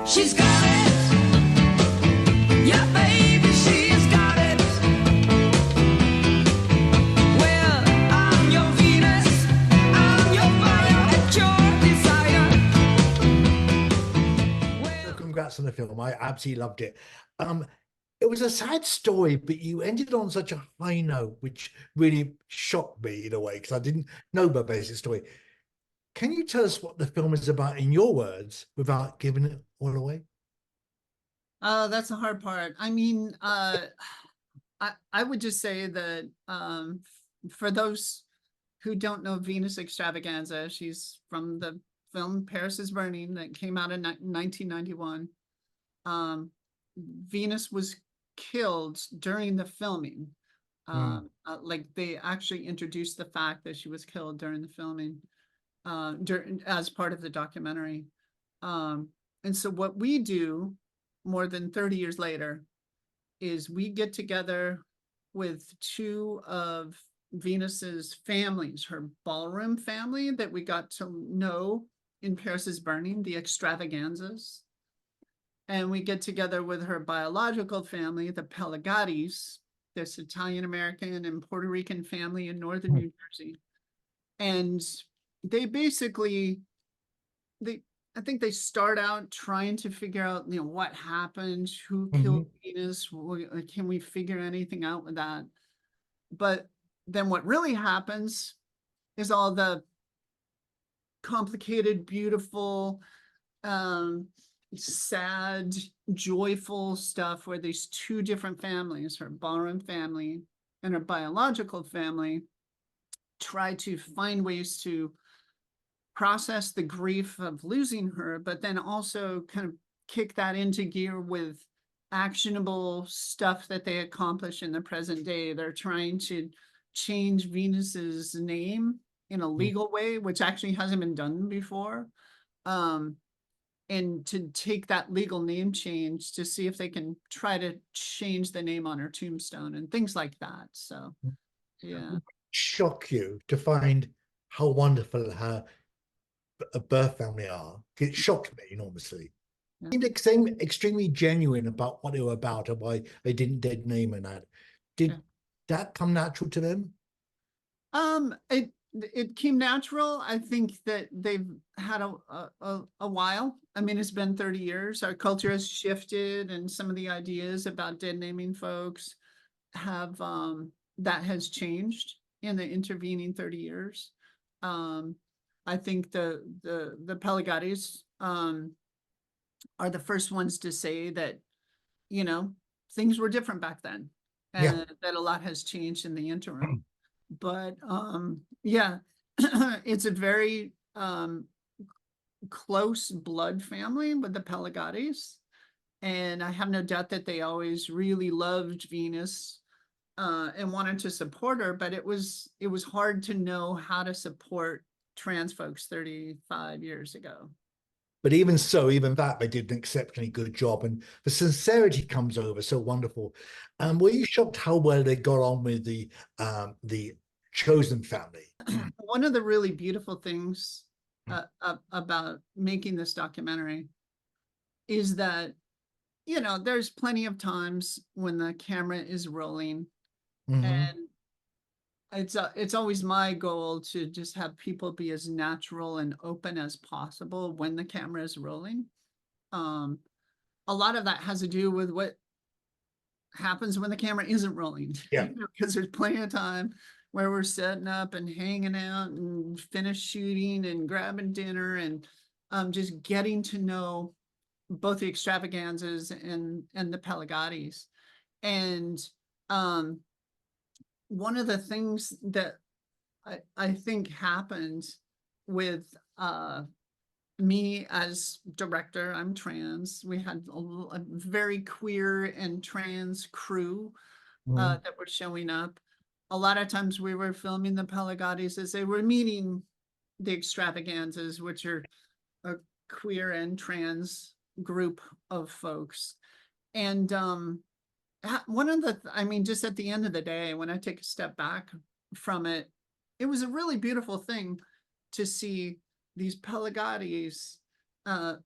She's got it. Yeah, baby, she's got it. Well, I'm your Venus. I'm your fire at your desire. So Well, congrats on the film. I absolutely loved it. It was a sad story, but you ended on such a high note, which really shocked me in a way because I didn't know the basic story. Can you tell us what the film is about in your words without giving it all away? That's the hard part. I mean, I would just say that for those who don't know Venus Extravaganza, she's from the film Paris is Burning that came out in 1991. Venus was killed during the filming. Like they actually introduced the fact that she was killed during the filming as part of the documentary. And so what we do more than 30 years later is we get together with two of Venus's families, her ballroom family that we got to know in Paris is Burning, the Extravaganzas. And we get together with her biological family, the Pelagatis, this Italian-American and Puerto Rican family in northern New Jersey. And they basically, I think they start out trying to figure out, what happened, who killed Venus, can we figure anything out with that? But then what really happens is all the complicated, beautiful, sad, joyful stuff where these two different families, her ballroom family and her biological family, try to find ways to process the grief of losing her, but then also kind of kick that into gear with actionable stuff that they accomplish in the present day. They're trying to change Venus's name in a legal way, which actually hasn't been done before. And to take that legal name change to see if they can try to change the name on her tombstone and things like that. So, yeah. Shock you to find how wonderful her birth family are. It shocked me enormously. Yeah. It seemed extremely genuine about what they were about and why they didn't dead name and that. Did that come natural to them? It came natural. I think that they've had a while. I mean, it's been 30 years. Our culture has shifted, and some of the ideas about dead naming folks have that has changed in the intervening 30 years. I think the Pelagatis are the first ones to say that, things were different back then, and that a lot has changed in the interim. But yeah, it's a very close blood family with the Pelagatis, and I have no doubt that they always really loved Venus and wanted to support her, but it was hard to know how to support trans folks 35 years ago. But even so, even that, they did an exceptionally good job, and the sincerity comes over so wonderful. Were you shocked how well they got on with the chosen family? One of the really beautiful things about making this documentary is that, there's plenty of times when the camera is rolling, and it's always my goal to just have people be as natural and open as possible when the camera is rolling. A lot of that has to do with what happens when the camera isn't rolling. Yeah. Because there's plenty of time where we're setting up and hanging out and finish shooting and grabbing dinner and just getting to know both the Extravaganzas and the Pelagatis. And one of the things that I think happened with me as director, I'm trans. We had a very queer and trans crew that were showing up. A lot of times we were filming the Pelagatis as they were meeting the Extravaganzas, which are a queer and trans group of folks. And one of the, just at the end of the day, when I take a step back from it, it was a really beautiful thing to see these Pelagatis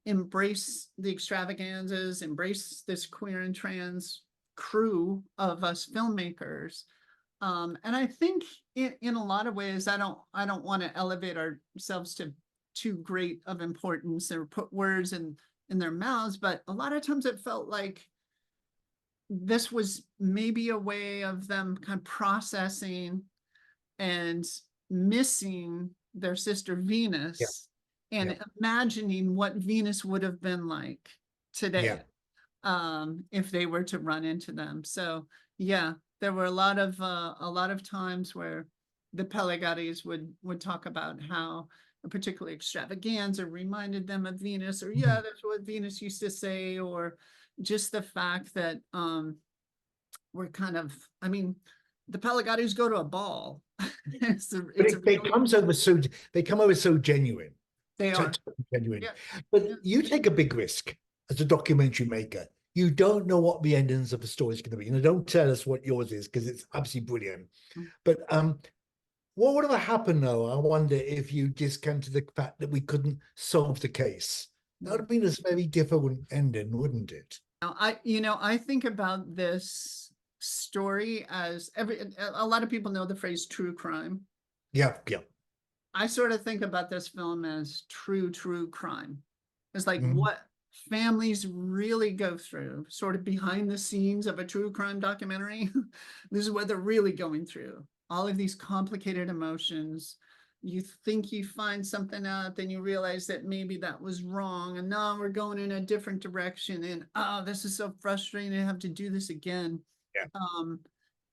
embrace the extravaganzas, embrace this queer and trans crew of us filmmakers. And I think in a lot of ways, I don't want to elevate ourselves to too great of importance or put words in their mouths, but a lot of times it felt like this was maybe a way of them kind of processing and missing their sister Venus and imagining what Venus would have been like today if they were to run into them. So yeah, there were a lot of times where the Pelagaris would talk about how a particular extravaganza reminded them of Venus, or yeah, that's what Venus used to say, or just the fact that we're kind of, I mean, the Pelagaris go to a ball. They come over so genuine. They are genuine. Yeah. But you take a big risk as a documentary maker. You don't know what the endings of the story is going to be. Don't tell us what yours is, because it's absolutely brilliant. But what would have happened though? I wonder if you discounted the fact that we couldn't solve the case. That would have been a very difficult ending, wouldn't it? I think about this story as a lot of people know the phrase true crime. Yeah. I sort of think about this film as true crime. It's like what families really go through, sort of behind the scenes of a true crime documentary. This is what they're really going through. All of these complicated emotions. You think you find something out, then you realize that maybe that was wrong, and now we're going in a different direction, and oh, this is so frustrating to have to do this again.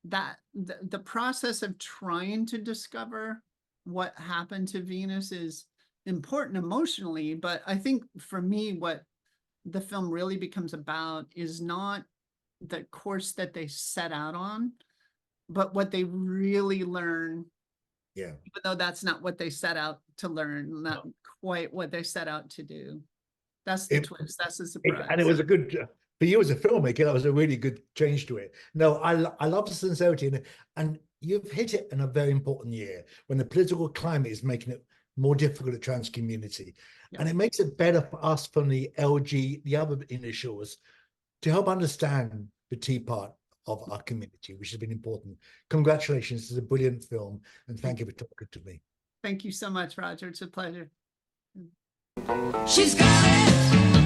The process of trying to discover what happened to Venus is important emotionally, but I think for me, what the film really becomes about is not the course that they set out on, but what they really learn. Yeah. Even though that's not what they set out to learn, not quite what they set out to do. That's the twist. That's the surprise. And it was a good, for you as a filmmaker, that was a really good change to it. No, I love the sincerity, and you've hit it in a very important year when the political climate is making it more difficult to trans community. And it makes it better for us from the other initials, to help understand the T part of our community, which has been important. Congratulations, this is a brilliant film, and thank you for talking to me. Thank you so much, Roger. It's a pleasure. She's got it.